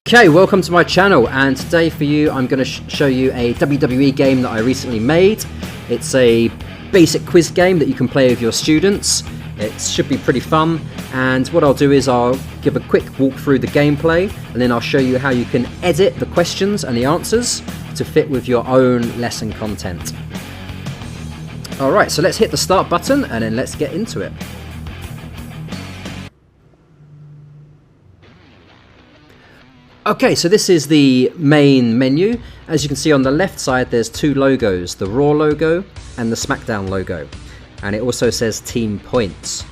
Okay, welcome to my channel, and today for you I'm going to show you a WWE game that I recently made. It's a basic quiz game that you can play with your students. It should be pretty fun, and what I'll do is I'll give a quick walk through the gameplay, and then I'll show you how you can edit the questions and the answers to fit with your own lesson content. Alright, so let's hit the start button and then let's get into it. Okay, so this is the main menu. As you can see on the left side there's two logos, the Raw logo and the SmackDown logo. And it also says team points.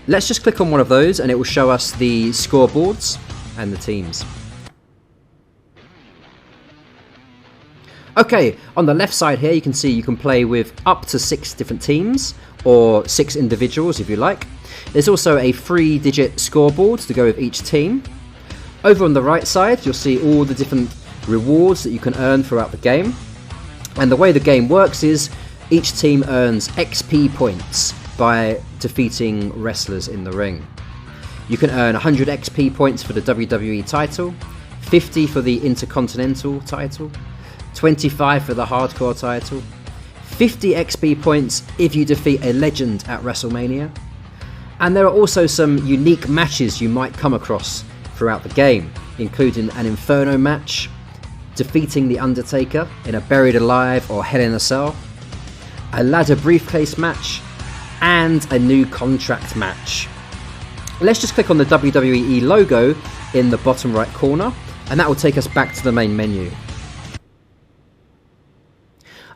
Let's just click on one of those and it will show us the scoreboards and the teams. Okay, on the left side here you can see you can play with up to 6 different teams or 6 individuals if you like. There's also a 3-digit scoreboard to go with each team. Over on the right side you'll see all the different rewards that you can earn throughout the game. And the way the game works is each team earns XP points by defeating wrestlers in the ring. You can earn 100 XP points for the WWE title, 50 for the Intercontinental title, 25 for the Hardcore title, 50 XP points if you defeat a legend at WrestleMania. And there are also some unique matches you might come across throughout the game, including an Inferno match, defeating The Undertaker in a Buried Alive or Hell in a Cell, a ladder briefcase match, and a new contract match. Let's just click on the WWE logo in the bottom right corner, and that will take us back to the main menu.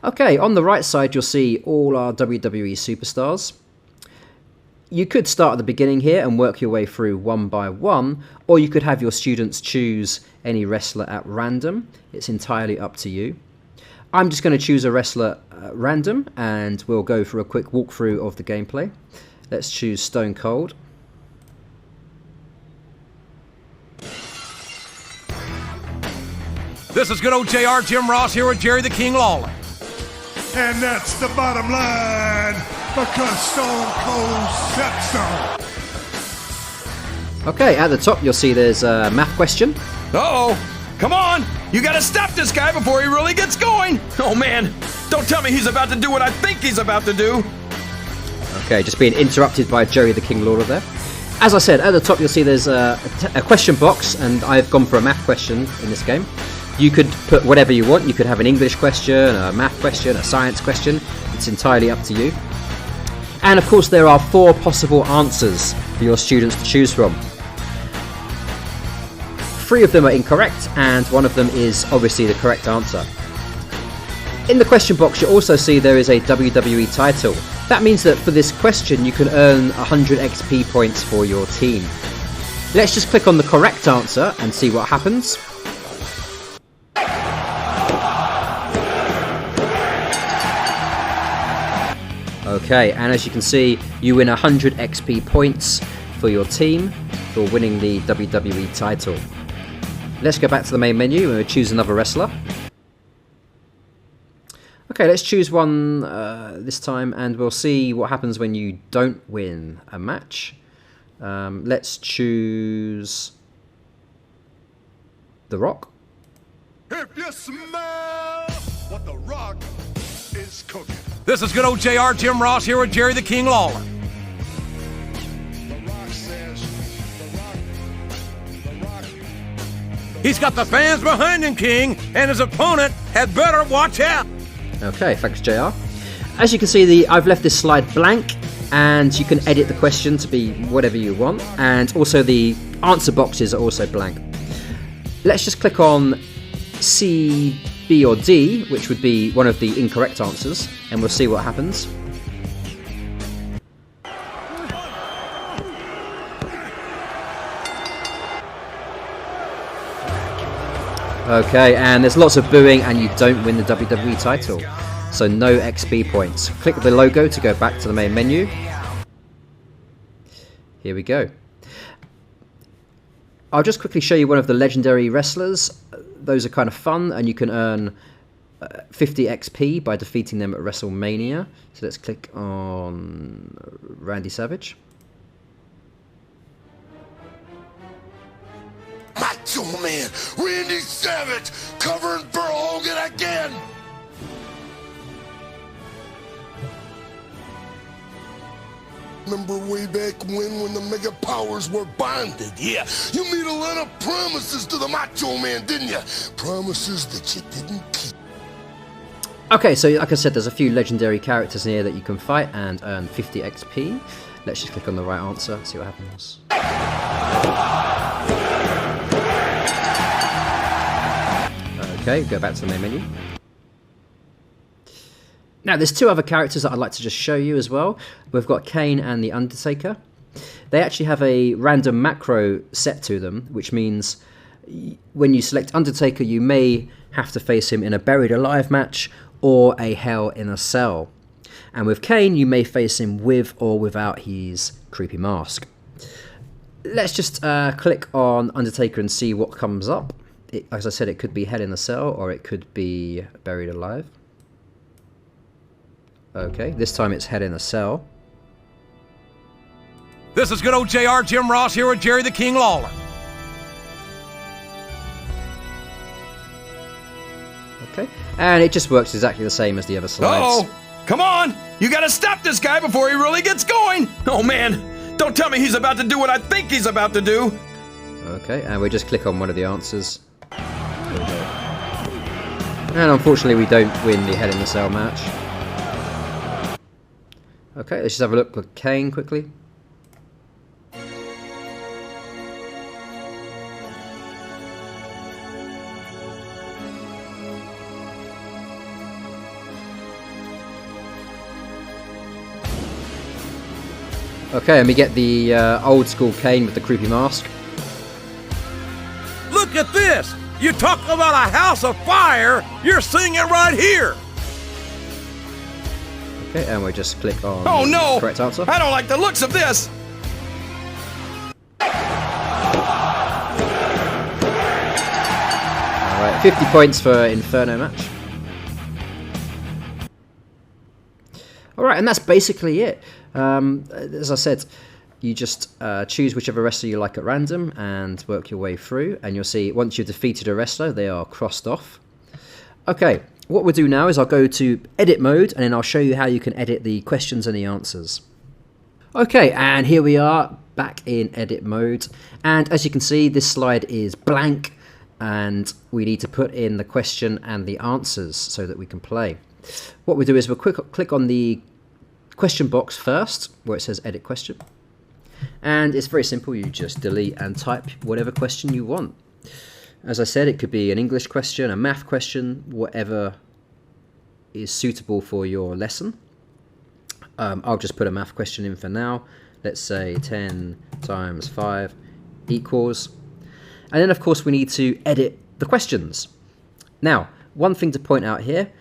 Okay, on the right side you'll see all our WWE superstars. You could start at the beginning here and work your way through one by one, or you could have your students choose any wrestler at random. It's entirely up to you. I'm just going to choose a wrestler at random and we'll go for a quick walkthrough of the gameplay. Let's choose Stone Cold. This is good old JR Jim Ross here with Jerry the King Lawler. And that's the bottom line, because Stone Cold said so. Okay, at the top you'll see there's a math question. Uh-oh. Come on. You got to stop this guy before he really gets going. Oh, man. Don't tell me he's about to do what I think he's about to do. Okay, just being interrupted by Jerry the King Lawler there. As I said, at the top you'll see there's a question box, and I've gone for a math question in this game. You could put whatever you want. You could have an English question, a math question, a science question. It's entirely up to you. And of course there are 4 possible answers for your students to choose from. 3 of them are incorrect and 1 of them is obviously the correct answer. In the question box you'll also see there is a WWE title. That means that for this question you can earn 100 XP points for your team. Let's just click on the correct answer and see what happens. Okay, and as you can see, you win 100 XP points for your team for winning the WWE title. Let's go back to the main menu and we'll choose another wrestler. Okay, let's choose one this time and we'll see what happens when you don't win a match. Let's choose The Rock. If you smell what The Rock is cooking. This is good old JR Jim Ross here with Jerry the King Lawler. The Rock says, The Rock. He's got the fans behind him, King, and his opponent had better watch out. Okay, thanks JR. As you can see, I've left this slide blank and you can edit the question to be whatever you want, and also the answer boxes are also blank. Let's just click on C, B or D, which would be one of the incorrect answers, and we'll see what happens. Okay, and there's lots of booing and you don't win the WWE title, so no XP points. Click the logo to go back to the main menu. Here we go. I'll just quickly show you one of the legendary wrestlers. Those are kind of fun, and you can earn 50 XP by defeating them at WrestleMania. So let's click on Randy Savage. Macho Man, Randy Savage, covering for Hogan again. Remember way back when the Mega Powers were bonded? Yeah, you made a lot of promises to the Macho Man, didn't you? Promises that you didn't keep. Okay, so like I said, there's a few legendary characters in here that you can fight and earn 50 XP. Let's just click on the right answer, see what happens. Okay, go back to the main menu. Now, there's two other characters that I'd like to just show you as well. We've got Kane and The Undertaker. They actually have a random macro set to them, which means when you select Undertaker, you may have to face him in a Buried Alive match or a Hell in a Cell. And with Kane, you may face him with or without his creepy mask. Let's just click on Undertaker and see what comes up. As I said, it could be Hell in a Cell or it could be Buried Alive. Okay, this time it's Hell in a Cell. This is good old JR Jim Ross here with Jerry the King Lawler. Okay, and it just works exactly the same as the other slides. Uh-oh! Come on! You gotta stop this guy before he really gets going! Oh man! Don't tell me he's about to do what I think he's about to do! Okay, and we just click on one of the answers. And unfortunately we don't win the Hell in a Cell match. Okay, let's just have a look at Kane quickly. Okay, and we get the old school Kane with the creepy mask. Look at this! You talk about a house of fire, you're seeing it right here! Okay, and we just click on Oh no! the correct answer. I don't like the looks of this! Alright, 50 points for Inferno match. Alright, and that's basically it. As I said, you just choose whichever wrestler you like at random and work your way through, and you'll see once you've defeated a wrestler, they are crossed off. Okay, what we'll do now is I'll go to edit mode, and then I'll show you how you can edit the questions and the answers. Okay, and here we are back in edit mode, and as you can see, this slide is blank, and we need to put in the question and the answers so that we can play. What we do is we'll click on the question box first, where it says edit question, and it's very simple. You just delete and type whatever question you want. As I said, it could be an English question, a math question, whatever is suitable for your lesson. I'll just put a math question in for now. Let's say 10 times 5 equals, and then of course we need to edit the questions. Now, one thing to point out here,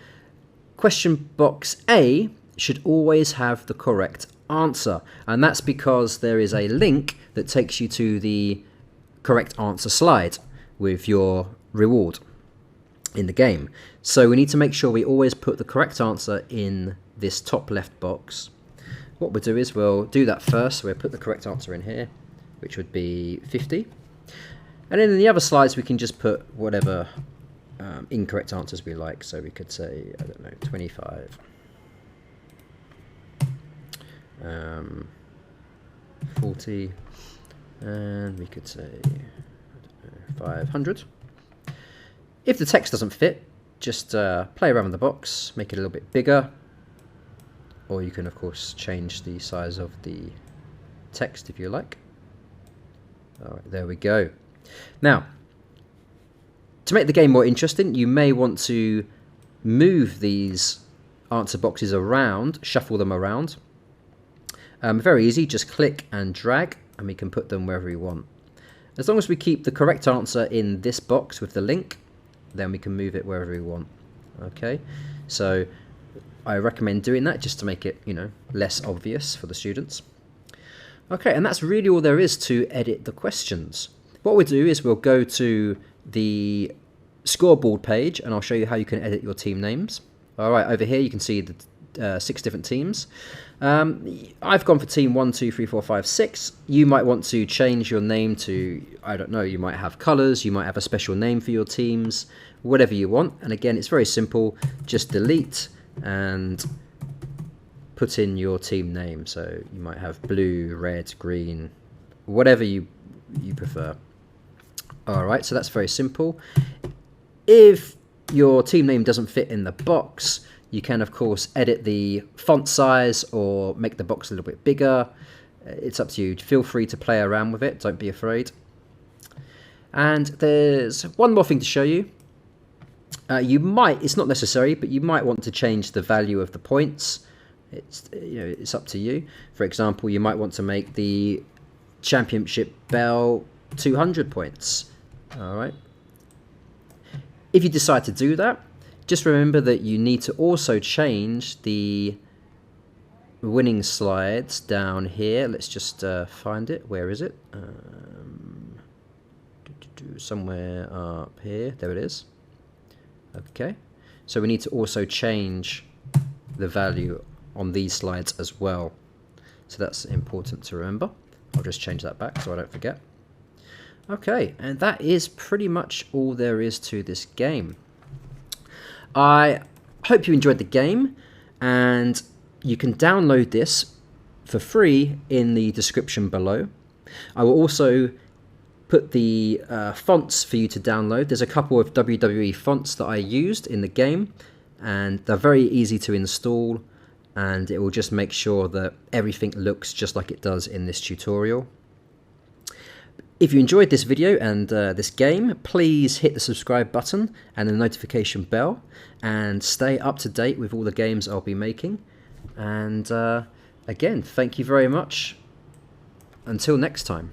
question box A should always have the correct answer, and that's because there is a link that takes you to the correct answer slide with your reward in the game. So we need to make sure we always put the correct answer in this top left box. What we'll do is we'll do that first. So we'll put the correct answer in here, which would be 50, and then in the other slides we can just put whatever incorrect answers we like. So we could say, I don't know, 25, 40, and we could say, I don't know, 500. If the text doesn't fit, just play around with the box, make it a little bit bigger, or you can of course change the size of the text if you like. Alright, there we go. Now, to make the game more interesting, you may want to move these answer boxes around, shuffle them around. Very easy, just click and drag, and we can put them wherever we want. As long as we keep the correct answer in this box with the link, then we can move it wherever we want. Okay, so I recommend doing that just to make it, you know, less obvious for the students. Okay, and that's really all there is to edit the questions. What we'll do is we'll go to the scoreboard page, and I'll show you how you can edit your team names. Alright, over here you can see the 6 different teams. I've gone for team 1, 2, 3, 4, 5, 6. You might want to change your name to, I don't know, you might have colours, you might have a special name for your teams, whatever you want. And again, it's very simple. Just delete and put in your team name. So you might have blue, red, green, whatever you prefer. Alright, so that's very simple. If your team name doesn't fit in the box, you can of course edit the font size or make the box a little bit bigger. It's up to you. Feel free to play around with it, don't be afraid. And there's one more thing to show you. It's not necessary, but you might want to change the value of the points. It's up to you. For example, you might want to make the championship bell 200 points. Alright. If you decide to do that, just remember that you need to also change the winning slides down here. Let's just find it. Where is it? Somewhere up here. There it is. Okay. So we need to also change the value on these slides as well. So that's important to remember. I'll just change that back so I don't forget. Okay, and that is pretty much all there is to this game. I hope you enjoyed the game, and you can download this for free in the description below. I will also put the fonts for you to download. There's a couple of WWE fonts that I used in the game, and they're very easy to install, and it will just make sure that everything looks just like it does in this tutorial. If you enjoyed this video and this game, please hit the subscribe button and the notification bell and stay up to date with all the games I'll be making. And again, thank you very much. Until next time.